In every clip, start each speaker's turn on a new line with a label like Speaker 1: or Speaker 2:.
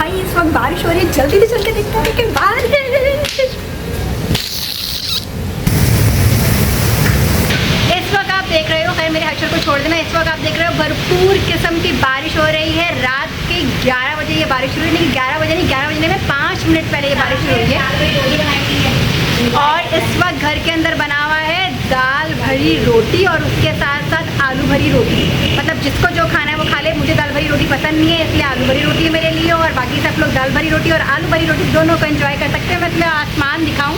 Speaker 1: भाई इस वक्त बारिश हो रही है, जल्दी से चलते देखते हैं कि बारिश। इस वक्त आप देख रहे हो, खैर मेरे हर्षल को छोड़ देना, इस वक्त आप देख रहे हो भरपूर किस्म की बारिश हो रही है। रात के 11 बजे ये बारिश शुरू हुई, नहीं 11 बजे नहीं, 11 बजने में 5 मिनट पहले ये बारिश शुरू हुई है। और इस वक्त घर के अंदर बना हुआ है दाल भरी रोटी और उसके साथ साथ आलू भरी रोटी। मतलब जिसको जो खाना है वो खा ले, मुझे दाल भरी रोटी पसंद नहीं है इसलिए आलू भरी रोटी है मेरे लिए, और बाकी सब लोग दाल भरी रोटी और आलू भरी रोटी दोनों को एंजॉय कर सकते हैं। मैं तुम्हें आसमान दिखाऊं,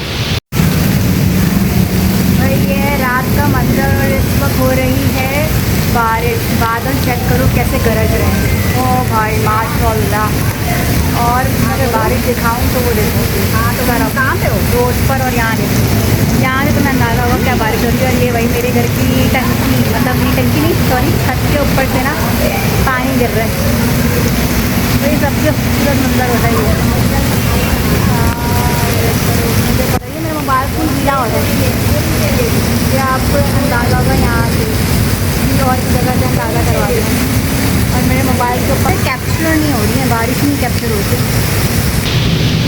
Speaker 1: ये रात का मंजर और इस वक्त हो रही है बारिश। बादल चेक करो कैसे गरज रहे हैं, ओ भाई माशाल्लाह। और अगर बारिश दिखाऊं तो वो देखो, हाँ तो कहाँ पे हो, रोड पर। और यहाँ देखो, यहाँ से तुम्हें अंदाज़ा होगा क्या बारिश होती है। और ये वही मेरे घर की टंकी, मतलब ये टंकी नहीं सॉरी, छत के ऊपर से ना पानी गिर रहा है। तो ये सबसे खूबसूरत मंजर होता है मुझे पता है। मेरा मोबाइल फुल गीला हो रहा है, ये आपको अंदाज़ा होगा यहाँ से और की जगह से अंदाज़ा करवा दें। और मेरे मोबाइल के ऊपर कैप्चर नहीं हो रही है, बारिश नहीं कैप्चर होती।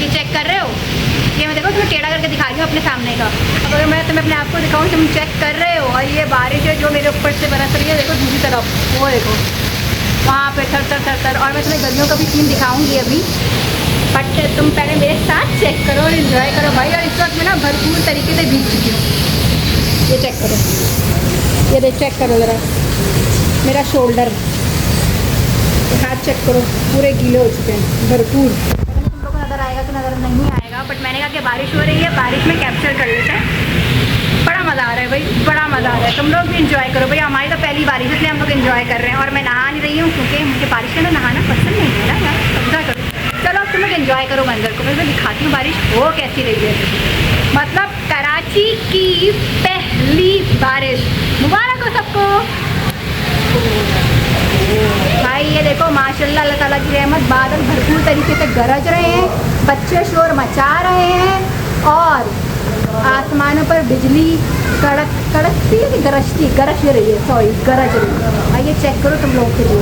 Speaker 1: ये चेक कर रहे हो, ये मैं देखो तुम्हें टेढ़ा करके दिखा रही हूँ अपने सामने का। अब अगर मैं तुम्हें अपने आप को दिखाऊँ, तुम चेक कर रहे हो। और ये बारिश है जो मेरे ऊपर से बरस रही है, देखो दूसरी तरफ वो देखो वहाँ पे थर थर थर थर। और मैं तुम्हें गलियों का भी सीन दिखाऊँगी अभी, बट तुम पहले मेरे साथ चेक करो और इन्जॉय करो भाई। और इस वक्त मैं ना भरपूर तरीके से भीग चुकी हूँ, ये चेक करो, ये देख चेक करो ज़रा मेरा शोल्डर, हाथ चेक करो पूरे गीले हो चुके हैं भरपूर। तुम लोगों को नज़र आएगा कि नज़र नहीं आएगा, बट मैंने कहा कि बारिश हो रही है, बारिश में कैप्चर कर लेते हैं। बड़ा मज़ा आ रहा है भाई, बड़ा मज़ा आ रहा है। तुम लोग भी इन्जॉय करो भाई, हमारी तो पहली बारिश है इसलिए हम लोग इन्जॉय कर रहे हैं। और मैं नहा नहीं रही हूँ क्योंकि मुझे बारिश में ना नहाना पसंद नहीं है ना यार, समझा करो। चलो अब तुम लोग इन्जॉय करो मंजर को, मैं दिखाती हूँ बारिश हो कैसी रही है। मतलब कराची की पहली बारिश, मुबारक हो सबको भाई। ये देखो माशाल्लाह अल्लाह ताला की रहमत, बादल भरपूर तरीके से गरज रहे हैं, बच्चे शोर मचा रहे हैं और आसमानों पर बिजली कड़कती है कि गरज रही है, सॉरी गरज रही है। आइए चेक करो तुम लोग के लिए।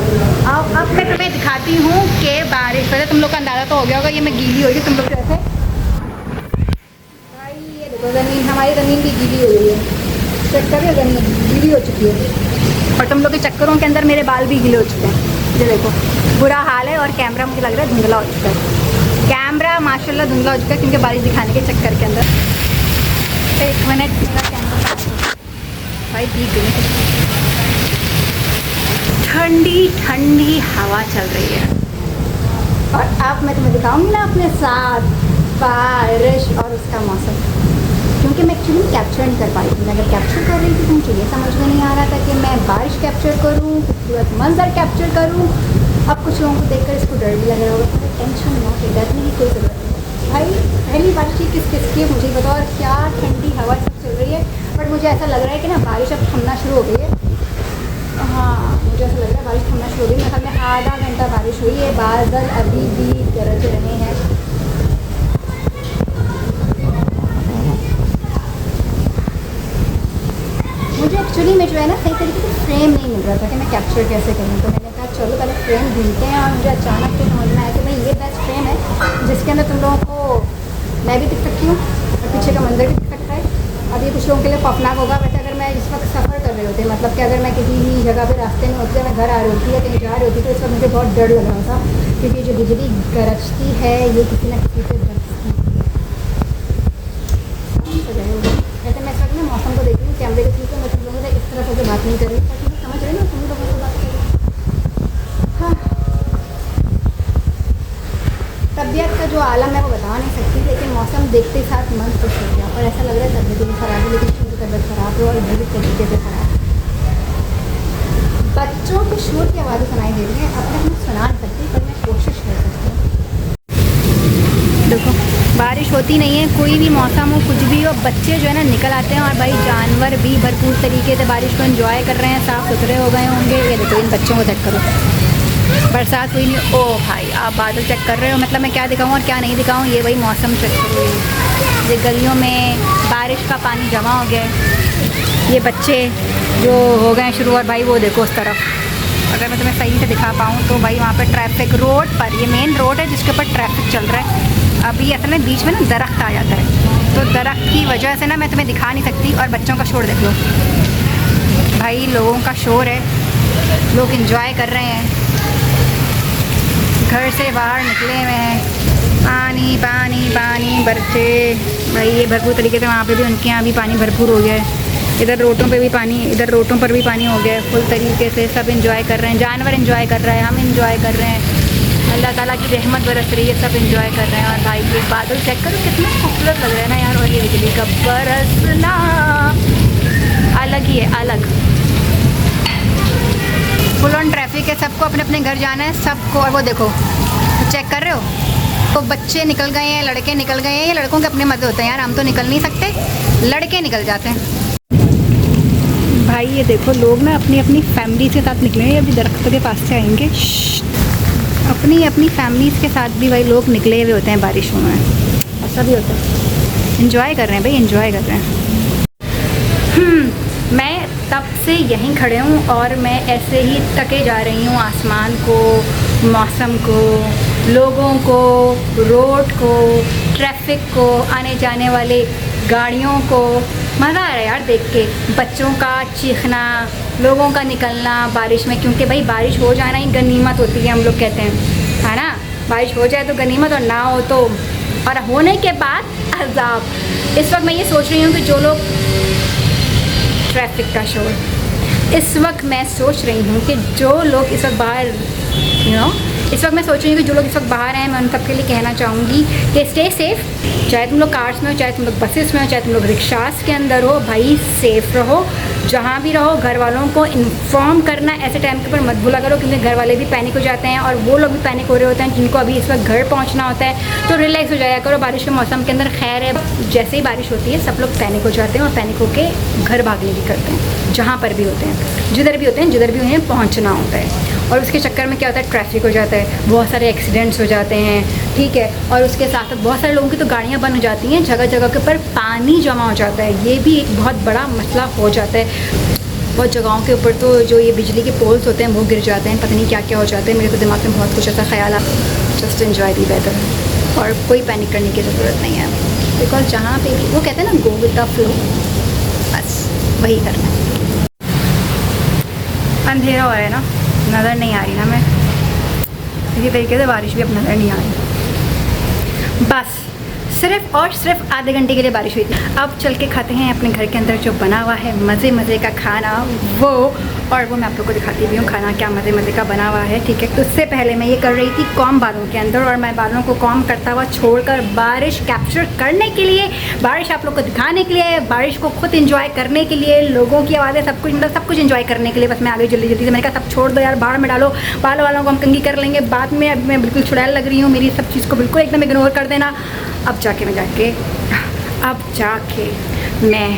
Speaker 1: अब मैं तुम्हें दिखाती हूँ कि बारिश वैसे तुम लोग का अंदाज़ा तो हो गया होगा, ये मैं गीली हो गई तुम लोग कैसे भाई। ये देखो ज़मीन, हमारी ज़मीन भी गीली हो गई है, चेक करिए ज़मीन गीली हो चुकी है। और तुम लोग के चक्करों के अंदर मेरे बाल भी गीले हो चुके हैं, ये देखो बुरा हाल है। और कैमरा मुझे लग रहा है धुंधला हो चुका है, कैमरा माशाल्लाह धुंधला हो चुका है क्योंकि बारिश दिखाने के चक्कर के अंदर। एक मिनट मेरा कैमरा भाई भीग गई। ठंडी ठंडी हवा चल रही है और अब मैं तुम्हें दिखाऊंगी ना अपने साथ बारिश और उसका मौसम, क्योंकि मैं एक्चुअली कैप्चर नहीं कर पाई थी। मैं अगर कैप्चर कर रही थी तो मुझे ये समझ में नहीं आ रहा था कि मैं बारिश कैप्चर करूँ, खूबसूरत मंजर कैप्चर करूँ। अब कुछ लोगों को देखकर इसको डर भी लग रहा होगा, तो टेंशन ना कि डरने की कोई ज़रूरत नहीं भाई। पहली बारिश ही किस किस की मुझे बताओ, और क्या ठंडी हवा सब चल रही है। बट मुझे ऐसा लग रहा है कि ना बारिश अब थमना शुरू हो गई है। हाँ मुझे ऐसा लग रहा है बारिश थमना शुरू हो गई। मतलब में आधा घंटा बारिश हुई है, बादल अभी भी गरज रहे हैं। मुझे एक्चुअली में जो है ना सही तरीके से फ्रेम नहीं मिल रहा था कि मैं कैप्चर कैसे करूँ, तो मैंने कहा चलो पहले फ्रेम ढूंढते हैं। और मुझे अचानक से समझ में आया कि भाई ये बेस्ट फ्रेम है जिसके अंदर तुम लोगों को मैं भी दिख सकती हूँ और पीछे का मंदिर भी दिख सकता है। अब ये कुछ लोगों के लिए खौफनाक होगा, वैसे अगर मैं इस वक्त सफ़र कर रहे होते, मतलब कि अगर मैं किसी जगह पर रास्ते में होती, मैं घर आ रही होती या कहीं जा रही होती, तो इस वक्त मुझे बहुत डर लग रहा था क्योंकि जो बिजली गरजती है ये किसी न किसी से वैसे मैं इस वक्त ना मौसम को देख रही हूँ कैमरे के थ्रू, तो मैं तुम लोगों से इस तरह से बात नहीं कर रही ताकि मैं समझ रही हूँ तुम लोगों से बात करें। हाँ तबीयत का जो आलम है वो बता नहीं सकती, लेकिन मौसम देखते ही साथ मन खुश हो गया। और ऐसा लग रहा है तबीयत भी ख़राब है, लेकिन उनकी तबीयत ख़राब है और बुरी तरीके से ख़राब है। बच्चों के शोर की आवाज़ें सुनाई दे रही हैं, अपने आप सुना नहीं सकती पर मैं कोशिश कर सकती हूँ। देखो बारिश होती नहीं है, कोई भी मौसम हो कुछ भी हो, बच्चे जो है ना निकल आते हैं और भाई जानवर भी भरपूर तरीके से बारिश को एंजॉय कर रहे हैं, साफ़ सुथरे हो गए होंगे। ये देखो इन बच्चों को चेक करो, बरसात हुई नहीं। ओ भाई आप बादल चेक कर रहे हो, मतलब मैं क्या दिखाऊँ और क्या नहीं दिखाऊँ। ये भाई मौसम चेक करो, ये गलियों में बारिश का पानी जमा हो गया है, ये बच्चे जो हो गए शुरू। और भाई वो देखो उस तरफ अगर मैं तुम्हें सही से दिखा पाऊँ तो भाई वहाँ पे ट्रैफिक रोड पर, ये मेन रोड है जिसके ऊपर ट्रैफिक चल रहा है। अभी असल में बीच में ना दरख्त आ जाता है, तो दरख्त की वजह से ना मैं तुम्हें दिखा नहीं सकती। और बच्चों का शोर देख लो भाई, लोगों का शोर है, लोग इंजॉय कर रहे हैं, घर से बाहर निकले हुए हैं, पानी पानी पानी बरसे भाई। ये भरपूर तरीके से वहाँ पे भी उनके यहाँ भी पानी भरपूर हो गया है। इधर रोडों पे भी पानी, इधर रोडों पर भी पानी हो गया है फुल तरीके से। सब इंजॉय कर रहे हैं, जानवर इंजॉय कर रहे हैं, हम इंजॉय कर रहे हैं, अल्लाह ताला की रहमत बरस रही है, सब इंजॉय कर रहे हैं। और भाई ये बादल चेक करो कितना खूबसूरत लग रहा है ना यार। और ये बिजली का बरसना अलग ही है, अलग। फुल ऑन ट्रैफिक है, सबको अपने अपने घर जाना है सबको। और वो देखो चेक कर रहे हो, तो बच्चे निकल गए हैं, लड़के निकल गए हैं। ये लड़कों के अपने मज़े होते हैं यार, हम तो निकल नहीं सकते, लड़के निकल जाते हैं भाई। ये देखो लोग ना अपनी अपनी फैमिली के साथ निकले हैं, अभी दरख्त के पास से आएंगे। अपनी अपनी फैमिलीज़ के साथ भी भाई लोग निकले हुए होते हैं बारिशों में, ऐसा भी होता है। इंजॉय कर रहे हैं भाई, इंजॉय कर रहे हैं। मैं तब से यहीं खड़े हूँ और मैं ऐसे ही तके जा रही हूँ आसमान को, मौसम को, लोगों को, रोड को, ट्रैफिक को, आने जाने वाले गाड़ियों को। मज़ा आ रहा है यार देख के, बच्चों का चीखना, लोगों का निकलना बारिश में, क्योंकि भाई बारिश हो जाना ही गनीमत होती है, हम लोग कहते हैं, है ना। बारिश हो जाए तो गनीमत, और ना हो तो, और होने के बाद अज़ाब। इस वक्त मैं ये सोच रही हूँ कि जो लोग ट्रैफिक का शोर, इस वक्त मैं सोच रही हूँ कि जो लोग इस वक्त बाहर इस वक्त मैं सोच रही हूँ कि जो लोग इस वक्त बाहर हैं, मैं उन सबके लिए कहना चाहूँगी कि स्टे सेफ़। चाहे तुम लोग कार्स में हो, चाहे तुम लोग बसेस में हो, चाहे तुम लोग रिक्शास के अंदर हो, भाई सेफ़ रहो। जहाँ भी रहो घर वालों को इन्फॉर्म करना ऐसे टाइम के ऊपर मत भूला करो, क्योंकि घर वाले भी पैनिक हो जाते हैं और वो लोग भी पैनिक हो रहे होते हैं जिनको अभी इस वक्त घर पहुँचना होता है। तो रिलैक्स हो जाया करो बारिश के मौसम के अंदर। खैर है, जैसे ही बारिश होती है सब लोग पैनिक हो जाते हैं और पैनिक होकर घर भागने भी करते हैं, जहाँ पर भी होते हैं, जिधर भी होते हैं, जिधर भी उन्हें पहुँचना होता है। और उसके चक्कर में क्या होता है, ट्रैफिक हो जाता है, बहुत सारे एक्सीडेंट्स हो जाते हैं, ठीक है। और उसके साथ साथ बहुत सारे लोगों की तो गाड़ियाँ बंद हो जाती हैं, जगह जगह के ऊपर पानी जमा हो जाता है, ये भी एक बहुत बड़ा मसला हो जाता है। बहुत जगहों के ऊपर तो जो ये बिजली के पोल्स होते हैं वो गिर जाते हैं, पता नहीं क्या क्या हो जाता है। मेरे तो दिमाग में बहुत कुछ ऐसा ख्याल आता है। जस्ट एन्जॉय दी वेदर, और कोई पैनिक करने की ज़रूरत नहीं है, बिकॉज जहाँ पे भी वो कहते हैं ना गो विद द फ्लो, बस वही करना है। अंधेरा हो रहा है ना, नज़र नहीं आ रही ना मैं, इसी तरीके से बारिश भी अब नज़र नहीं आ रही। बस सिर्फ और सिर्फ आधे घंटे के लिए बारिश हुई थी। अब चल के खाते हैं अपने घर के अंदर जो बना हुआ है मज़े मज़े का खाना वो, और वो मैं आप लोग को दिखाती भी हूँ खाना क्या मज़े मज़े का बना हुआ है, ठीक है। तो उससे पहले मैं ये कर रही थी कॉम बालों के अंदर, और मैं बालों को कॉम करता हुआ छोड़कर बारिश कैप्चर करने के लिए, बारिश आप लोग को दिखाने के लिए, बारिश को खुद इंजॉय करने के लिए, लोगों की आवाज़ें, सब कुछ, मतलब सब कुछ इंजॉय करने के लिए बस मैं आ गई जल्दी जल्दी से। मैंने कहा सब छोड़ दो यार, बाहर में डालो, बालों वालों को हम कंघी कर लेंगे बाद में। अब मैं बिल्कुल छुड़ैल लग रही हूँ, मेरी सब चीज़ को बिल्कुल एकदम इग्नोर कर देना। अब जाके मैं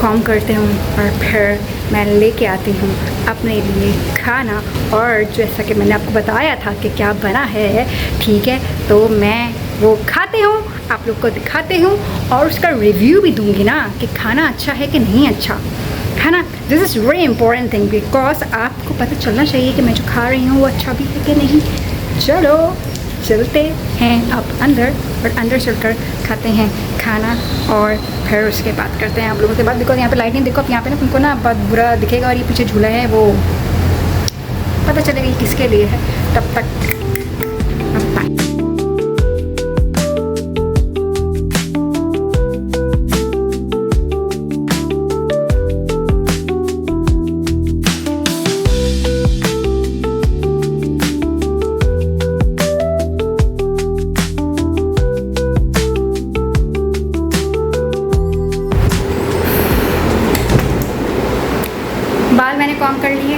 Speaker 1: कॉम करती हूँ और फिर मैं लेके आती हूँ अपने लिए खाना, और जैसा कि मैंने आपको बताया था कि क्या बना है, ठीक है। तो मैं वो खाती हूँ, आप लोग को दिखाती हूँ और उसका रिव्यू भी दूँगी ना कि खाना अच्छा है कि नहीं अच्छा, है ना। This is very important thing, because आपको पता चलना चाहिए कि मैं जो खा रही हूँ वो अच्छा भी है कि नहीं। चलो चलते हैं अब अंदर, और अंदर चलकर खाते हैं खाना, और फिर उसके बाद करते हैं आप लोगों से बात। बिकॉज यहाँ पे लाइट नहीं, देखो अब यहाँ पे ना तुमको ना बहुत बुरा दिखेगा, और ये पीछे झूला है वो पता चलेगा ये किसके लिए है। तब तक बाल मैंने कॉम कर लिए,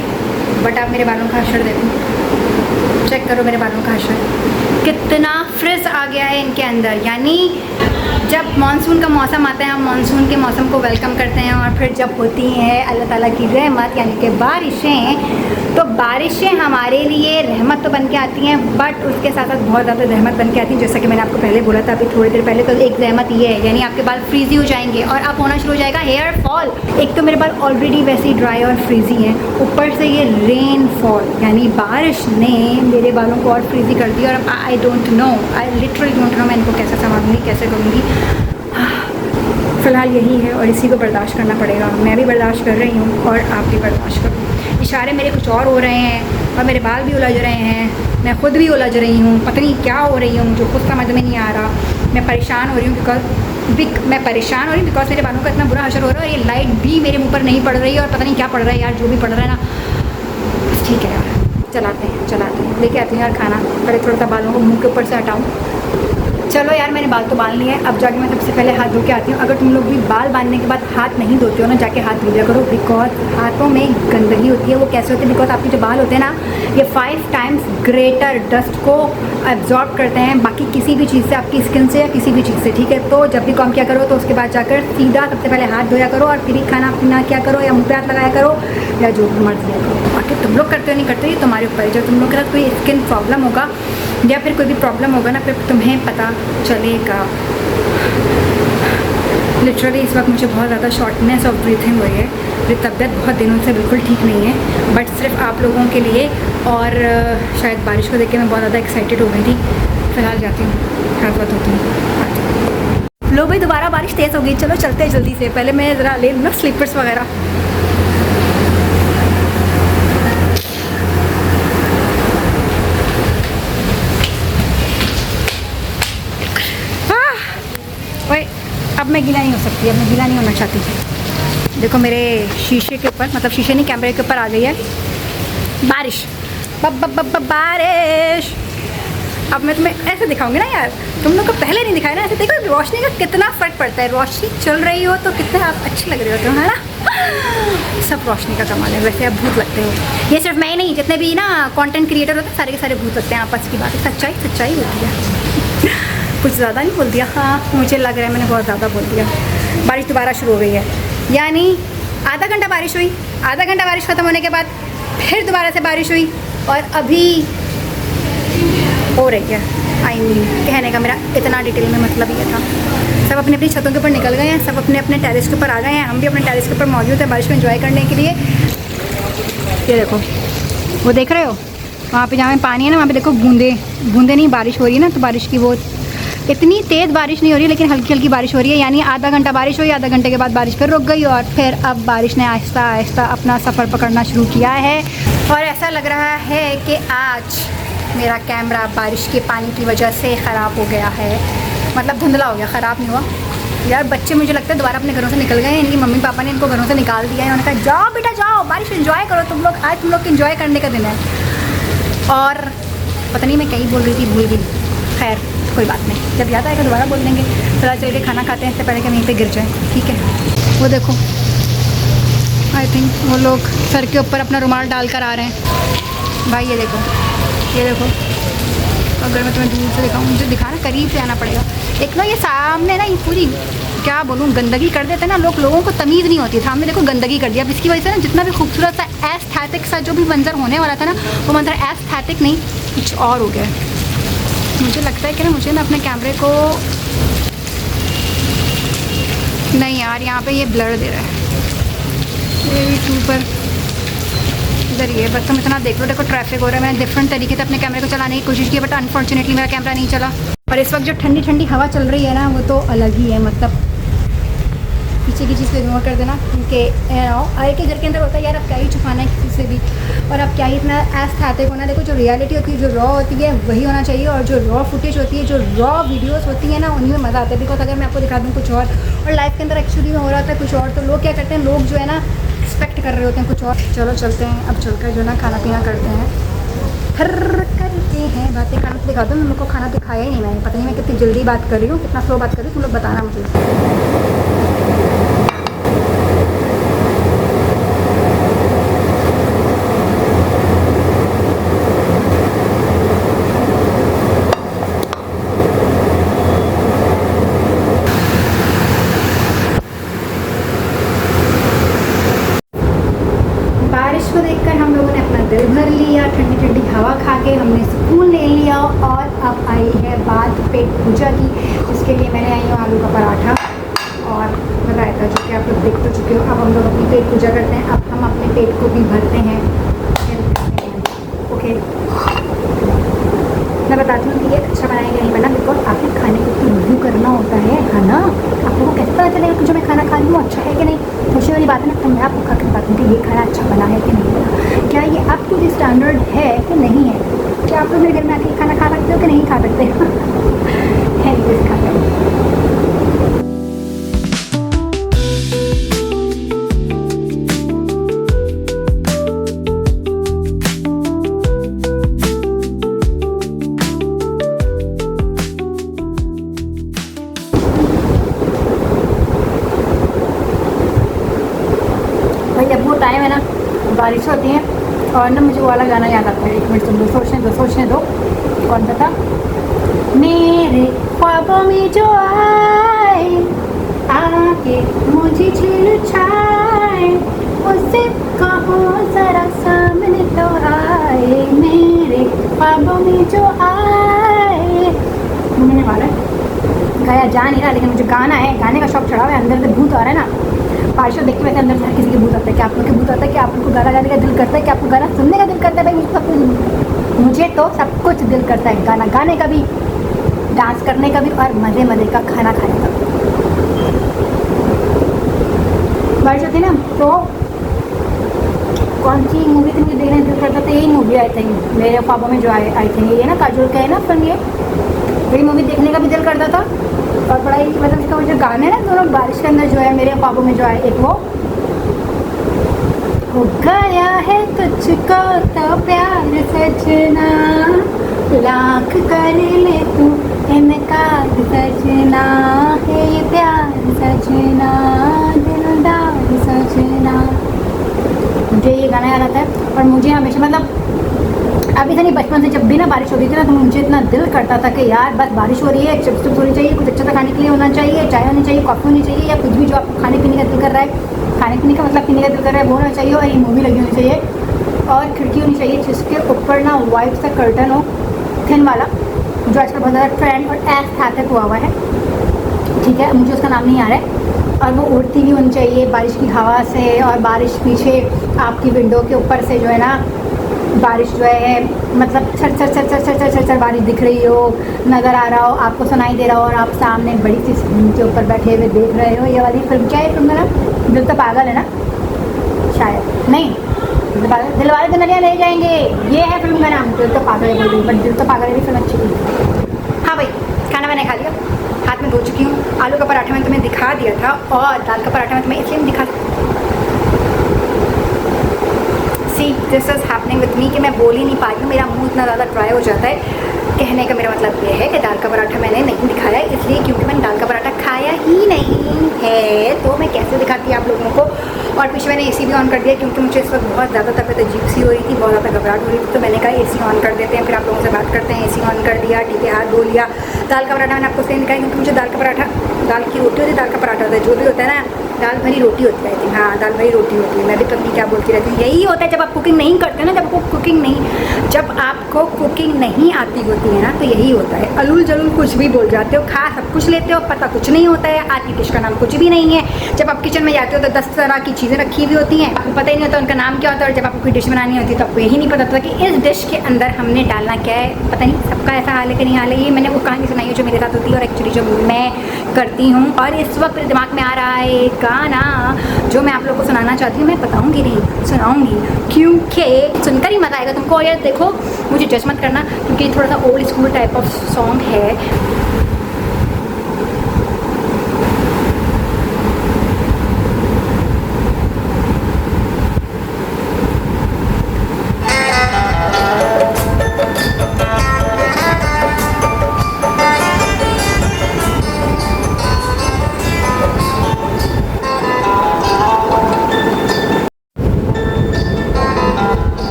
Speaker 1: बट आप मेरे बालों का हशर देखो, चेक करो मेरे बालों का हशर। कितना फ्रिज आ गया है इनके अंदर। यानी जब मानसून का मौसम आता है हम मानसून के मौसम को वेलकम करते हैं, और फिर जब होती हैं अल्लाह ताला की रहमत यानी कि बारिशें, तो बारिशें हमारे लिए रहमत तो बन के आती हैं, बट उसके साथ साथ बहुत ज़्यादा रहमत बन के आती हैं। जैसा कि मैंने आपको पहले बोला था अभी थोड़ी देर पहले, तो एक रहमत ये है यानी आपके बाल फ्रीजी हो जाएंगे और अब होना शुरू हो जाएगा हेयर फॉल। एक तो मेरे बाल ऑलरेडी वैसे ही ड्राई और फ्रीजी हैं, ऊपर से ये रेन फॉल यानी बारिश ने मेरे बालों को और फ्रीजी कर दिया। और I don't know, I literally don't know मैं इनको कैसे संभालूंगी, कैसे करूँगी। फ़िलहाल यही है और इसी को बर्दाश्त करना पड़ेगा। मैं भी बर्दाश्त कर रही हूँ और आप भी बर्दाश्त करो। इशारे मेरे कुछ और हो रहे हैं और मेरे बाल भी उलझ रहे हैं, मैं खुद भी उलझ रही हूँ, पता नहीं क्या हो रही हूँ, मुझे खुद समझ में नहीं आ रहा। मैं परेशान हो रही हूँ बिकॉज मेरे बालों का इतना बुरा असर हो रहा है, और ये लाइट भी मेरे मुँह पर नहीं पड़ रही है, और पता नहीं क्या पड़ रहा है यार, जो भी पड़ रहा है ना। बस ठीक है यार, चलाते हैं लेके आती हूँ यार खाना। पहले थोड़ा सा बालों को मुँह के ऊपर से हटाऊँ। चलो यार, मैंने बाल तो बांध लिए हैं, अब जाके मैं सबसे पहले हाथ धो के आती हूँ। अगर तुम लोग भी बाल बांधने के बाद हाथ नहीं धोते हो ना, जाके हाथ धो लिया करो, बिकॉज हाथों में गंदगी होती है। वो कैसे होती है? बिकॉज आपके जो बाल होते हैं ना, ये 5 टाइम्स ग्रेटर डस्ट को एब्जॉर्ब करते हैं बाकी किसी भी चीज़ से, आपकी स्किन से या किसी भी चीज़ से, ठीक है। तो जब भी काम किया करो तो उसके बाद जाकर सीधा सबसे पहले हाथ धोया करो, और फिर ही खाना पीना क्या करो, या मुँह पे हाथ लगाया करो, या जो मर्जी करो। बाकी तुम लोग करते हो नहीं करते, ये तुम्हारे ऊपर है। जब तुम लोग के साथ कोई स्किन प्रॉब्लम होगा या फिर कोई भी प्रॉब्लम होगा ना, फिर तुम्हें पता चलेगा। लिटरली इस वक्त मुझे बहुत ज़्यादा शॉर्टनेस ऑफ ब्रीथिंग हुई है। मेरी तबीयत बहुत दिनों से बिल्कुल ठीक नहीं है, बट सिर्फ आप लोगों के लिए, और शायद बारिश को देख के मैं बहुत ज़्यादा एक्साइटेड हो गई थी। फिलहाल जाती हूँ, हाथ बात होती हूँ। लो भाई, दोबारा बारिश तेज़ हो गई। चलो चलते हैं जल्दी से। पहले मैं ज़रा ले लूँ ना स्लीपर्स वगैरह। अब मैं गीला नहीं हो सकती, अब मैं गीला नहीं होना चाहती। देखो मेरे शीशे के ऊपर, मतलब शीशे नहीं, कैमरे के ऊपर आ गई है बारिश। बारिश। अब मैं तुम्हें ऐसे दिखाऊंगी ना यार, तुम लोग को पहले नहीं दिखाया ना ऐसे। देखो रोशनी का कितना फ़र्क पड़ता है, रोशनी चल रही हो तो कितने आप अच्छे लग रहे होते हो, है ना। सब रोशनी का कमाल है। वैसे आप भूत लगते हो, ये सिर्फ मैं ही नहीं, जितने भी ना कंटेंट क्रिएटर होते हैं सारे के सारे भूत लगते हैं। आपस की बात है, सच्चाई होती है। कुछ ज़्यादा नहीं बोल दिया? हाँ, मुझे लग रहा है मैंने बहुत ज़्यादा बोल दिया। बारिश दोबारा शुरू हो गई है, यानी आधा घंटा बारिश हुई, आधा घंटा बारिश ख़त्म होने के बाद फिर दोबारा से बारिश हुई, और अभी हो रही है। आई मीन कहने का मेरा इतना डिटेल में मतलब ये था। सब अपनी अपनी छतों के ऊपर निकल गए हैं, सब अपने अपने टेरेस के ऊपर आ गए हैं। हम भी अपने टेरेस के ऊपर मौजूद हैं बारिश में एंजॉय करने के लिए। ये देखो, वो देख रहे हो वहाँ पे जहाँ में पानी है ना, वहाँ पे देखो बूंदे नहीं बारिश हो रही है ना, तो बारिश की वो इतनी तेज़ बारिश नहीं हो रही है, लेकिन हल्की हल्की बारिश हो रही है। यानी आधा घंटा बारिश हुई, आधा घंटे के बाद बारिश फिर रुक गई, और फिर अब बारिश ने आहिस्ता आहिस्ता अपना सफ़र पकड़ना शुरू किया है। और ऐसा लग रहा है कि आज मेरा कैमरा बारिश के पानी की वजह से ख़राब हो गया है, मतलब धुंधला हो गया, ख़राब नहीं हुआ। यार बच्चे मुझे लगता है दोबारा अपने घरों से निकल गए हैं। इनकी मम्मी पापा ने इनको घरों से निकाल दिया है। उन्होंने कहा जाओ बेटा जाओ, बारिश एंजॉय करो तुम लोग, आज तुम लोग इन्जॉय करने का दिन है। और पता नहीं मैं कहीं बोल रही थी, भूल गई। खैर कोई बात नहीं, जब याद आएगा दोबारा बोल देंगे। थोड़ा चल के खाना खाते हैं, इससे पहले कि वहीं पे गिर जाए, ठीक है। वो देखो, आई थिंक वो लोग सर के ऊपर अपना रुमाल डाल कर आ रहे हैं। भाई ये देखो, ये देखो। अगर मैं तुम्हें दूर से दिखाऊँ, मुझे दिखाना, करीब से आना पड़ेगा। एक ना ये सामने ना ये पूरी क्या बोलूँ गंदगी कर देते हैं ना लोग, लोगों को तमीज़ नहीं होती। सामने देखो गंदगी कर दिया। अब इसकी वजह से ना जितना भी खूबसूरत सा एस्थेटिक सा जो भी मंजर होने वाला था ना, वो मंजर एस्थेटिक नहीं कुछ और हो गया। मुझे लगता है कि ना मुझे ना अपने कैमरे को, नहीं यार यहाँ पे ये ब्लर दे रहा है, ये 2 पर इधर ये। बस तुम इतना देख लो, देखो ट्रैफिक हो रहा है। मैंने डिफरेंट तरीके से अपने कैमरे को चलाने की कोशिश की, बट अनफॉर्चुनेटली मेरा कैमरा नहीं चला। और इस वक्त जो ठंडी ठंडी हवा चल रही है ना, वो तो अलग ही है। मतलब पीछे की चीज़ को इग्नोर कर देना, क्योंकि आए के घर के अंदर होता है यार, अब क्या ही छुपाना है किसी से भी, और अब क्या ही इतना एस्थेटिक होना। देखो जो रियलिटी होती है, जो रॉ होती है वही होना चाहिए, और जो रॉ फुटेज होती है, जो रॉ वीडियोस होती है ना, उन्हीं में मज़ा आता है। बिकॉज अगर मैं आपको दिखा दूँ कुछ और लाइफ के अंदर एक्चुअली में हो रहा था कुछ और, तो लोग क्या करते हैं, लोग जो है ना एक्सपेक्ट कर रहे होते हैं कुछ और। चलो चलते हैं, अब चलकर जो ना खाना पीना करते हैं, फिर करते हैं बातें। खाना तो दिखा दो, मैं को खाना दिखाया ही नहीं मैंने। पता नहीं मैं कितनी जल्दी बात कर रही हूँ, कितना स्लो बात कर रही हूँ, तुम लोग बताना मुझे। बाद पेट पूजा की, जिसके लिए मैंने आई हूँ आलू का पराठा और रायता, जो कि आप लोग देख तो चुके हो। अब हम लोग अपनी पेट पूजा करते हैं, अब हम अपने पेट को भी भरते हैं। ओके, मैं बताती हूँ कि ये अच्छा बनाया या नहीं बना, बिकॉज आपके खाने को तो रिव्यू करना होता है खाना। आप लोगों को कैसे पता चलेगा कि जो मैं खाना खा रही हूँ अच्छा है कि नहीं। खुशी वाली बात है ना, तो मैं आपको खा कर बताती हूँ कि ये खाना अच्छा बना है कि नहीं बना, क्या ये अप टू द स्टैंडर्ड है कि नहीं है, क्या आप लोग मेरे घर में आके खाना खा सकते हो कि नहीं खा सकते है इस खाना। जब वो टाइम है ना, बारिश होती है और ना मुझे वो वाला गाना याद आता है। 1 मिनट सुन लो, सोचने दो कौन सा था। मेरे ख्वाबों में जो आए आके मुझे छेड़छाड़, उससे कहो जरा सामने तो आए, मेरे ख्वाबों में जो आए। मैंने वाला गाया जा नहीं रहा, लेकिन मुझे गाना है, गाने का शौक चढ़ा हुआ है, अंदर से भूत आ रहा है ना। पार्शल देख के वैसे अंदर से हर किसी के भूत आता है। क्या आप लोग के भूत आता है? क्या आप लोग को गाना गाने का दिल करता है? क्या आपको गाना सुनने का दिल करता है? भाई मुझे तो सब कुछ दिल करता है, गाना गाने का भी, डांस करने का भी, और मज़े मज़े का खाना खाने का भी। बारिश होती ना तो कौन सी मूवी थी मुझे देखने दिल करता था, यही मूवी आई थिंक, मेरे ख्वाबों में जो आई थिंक ये ना काजोल का है ना फिल्म, यही मूवी देखने का भी दिल करता था। और बड़ा ही मतलब इसका वो जो गाने ना दोनों बारिश के अंदर जो है, मेरे ख्वाबों में जो आए, एक वो हो गया है तुझको तो प्यार सजना, लाख कर ले तू इनकार सजना, है ये प्यार सजना, दिलदार सजना। मुझे ये गाना याद आता है। और मुझे हमेशा मतलब अभी से नहीं, बचपन से जब भी ना बारिश होती थी ना, तो मुझे इतना दिल करता था कि यार बस बारिश हो रही है, चिप्स चिप्स होनी चाहिए, कुछ अच्छा सा खाने के लिए होना चाहिए, चाय होनी चाहिए, कॉफ़ी होनी चाहिए, या कुछ भी जो आपको खाने पीने का दिल कर रहा है, खाने पीने का मतलब पीने का दिल कर रहा है वो होना चाहिए, और ये मूवी लगी होनी चाहिए, और खिड़की होनी चाहिए जिसके ऊपर ना वाइट सा कर्टन हो, थिन वाला, जो आजकल बहुत ज़्यादा ट्रेंड और एस्थेटिक हुआ है। ठीक है, मुझे उसका नाम नहीं आ रहा है। और वो उड़ती भी होनी चाहिए बारिश की हवा से, और बारिश पीछे आपकी विंडो के ऊपर से जो है ना बारिश जो है मतलब छर छर छर छर छर छर छर छर बारिश दिख रही हो, नज़र आ रहा हो, आपको सुनाई दे रहा हो, और आप सामने बड़ी सी स्क्रीन के ऊपर बैठे हुए देख रहे हो। ये वाली फिल्म क्या है, फिल्म का नाम दिल तो पागल है ना, शायद नहीं, दिल वाले दुनिया ले जाएंगे, ये है फिल्म का नाम, दिल तो पागल है बोल, बट दिल तो पागल है भी फिल्म अच्छी थी। हाँ भाई, खाना मैंने खा लिया, हाथ में धो चुकी हूँ। आलू का पराठा मैंने तुम्हें दिखा दिया था, और दाल का पराठा मैं तुम्हें इसलिए दिखा, see this is happening with me कि मैं बोल ही नहीं पा रही हूँ, मेरा मुंह इतना ज़्यादा ड्राई हो जाता है। कहने का मेरा मतलब ये है कि दाल का पराठा मैंने नहीं दिखाया, इसलिए क्योंकि मैंने दाल का पराठा खाया ही नहीं है, तो मैं कैसे दिखाती आप लोगों को। और पीछे मैंने एसी भी ऑन कर दिया, क्योंकि मुझे इस वक्त बहुत ज़्यादा तबीयत अजीब सी हो रही थी, बहुत ज़्यादा घबराहट हो रही थी, तो मैंने कहा एसी ऑन कर देते हैं, फिर आप लोगों से बात करते हैं। एसी ऑन कर दिया, ठीक है, हाथ धो लिया। दाल का पराठा मैंने आपको इसलिए दिखाया क्योंकि मुझे दाल का पराठा, दाल की रोटी होती है, दाल का पराठा होता है, जो भी होता है ना, दाल भरी रोटी होती है। हाँ, दाल भरी रोटी होती है। मैं भी पत्नी क्या बोलती रहती हूँ, यही होता है जब आप कुकिंग नहीं करते ना, जब आपको कुकिंग नहीं आती होती है ना, तो यही होता है, अलूल जलूल कुछ भी बोल जाते हो, खा सब कुछ लेते हो, पता कुछ नहीं होता है, आती डिश का नाम कुछ भी नहीं है। जब आप किचन में जाते हो तो 10 तरह की चीज़ें रखी हुई होती हैं, आपको पता ही नहीं होता उनका नाम क्या होता है, और जब आपको कोई डिश बनानी होती है तो आपको यही नहीं पता होता कि इस डिश के अंदर हमने डालना क्या है। पता नहीं सबका ऐसा हाल है कि नहीं हाल है, ये मैंने वो कहानी सुनाई है जो मेरे साथ होती है, और एक्चुअली जो मैं करती हूँ। और इस वक्त मेरे दिमाग में आ रहा है एक गाना जो मैं आप लोग को सुनाना चाहती हूँ, मैं बताऊँगी नहीं, सुनाऊँगी, क्योंकि सुनकर ही मज़ा आएगा तुमको। और यार देखो, मुझे जज मत करना, क्योंकि थोड़ा सा old school type of song है।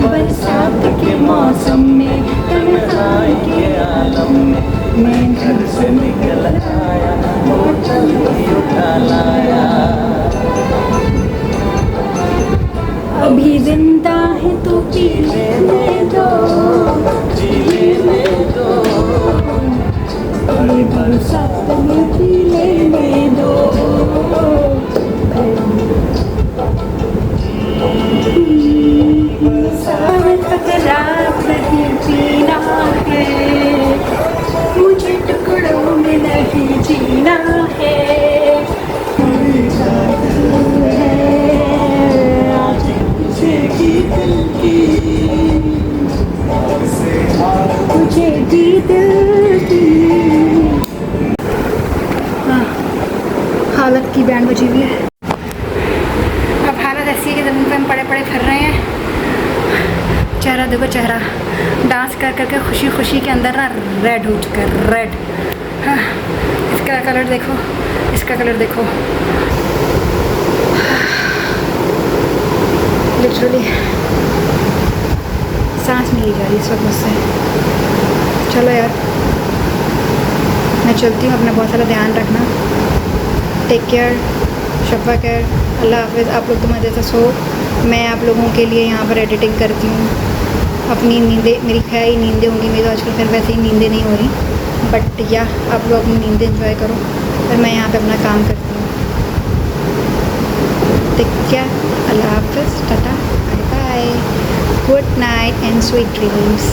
Speaker 2: बरसात के मौसम में तन्हाई के आलम में मैं घर से निकल आया, बोतल भी उठा लाया। अभी जिंदा है तो पी लेने दो।
Speaker 1: बजी हुई है। अब हालत ऐसी है कि ज़मीन पर हम पड़े पड़े फिर रहे हैं। चेहरा देखो, चेहरा डांस कर करके खुशी खुशी के अंदर ना रेड हो चुका है, रेड। हाँ, इसका कलर देखो, इसका कलर देखो। लिटरली सांस नहीं ली जा रही इस वक्त मुझसे। चलो यार, मैं चलती हूँ, अपना बहुत सारा ध्यान रखना। टेक केयर, शफ़ा केयर, अल्लाह हाफ़िज़। आप लोग तो मज़े से सो, मैं आप लोगों के लिए यहाँ पर एडिटिंग करती हूँ। अपनी नींदें, मेरी खैर ही नींदें होंगी, मेरी तो आजकल खैर वैसे ही नींदें नहीं हो रही, बट या आप लोग अपनी नींदें एंजॉय करो और मैं यहाँ पे अपना काम करती हूँ। टेक केयर, अल्लाह हाफ़िज़, tata, bye bye, good night and sweet dreams.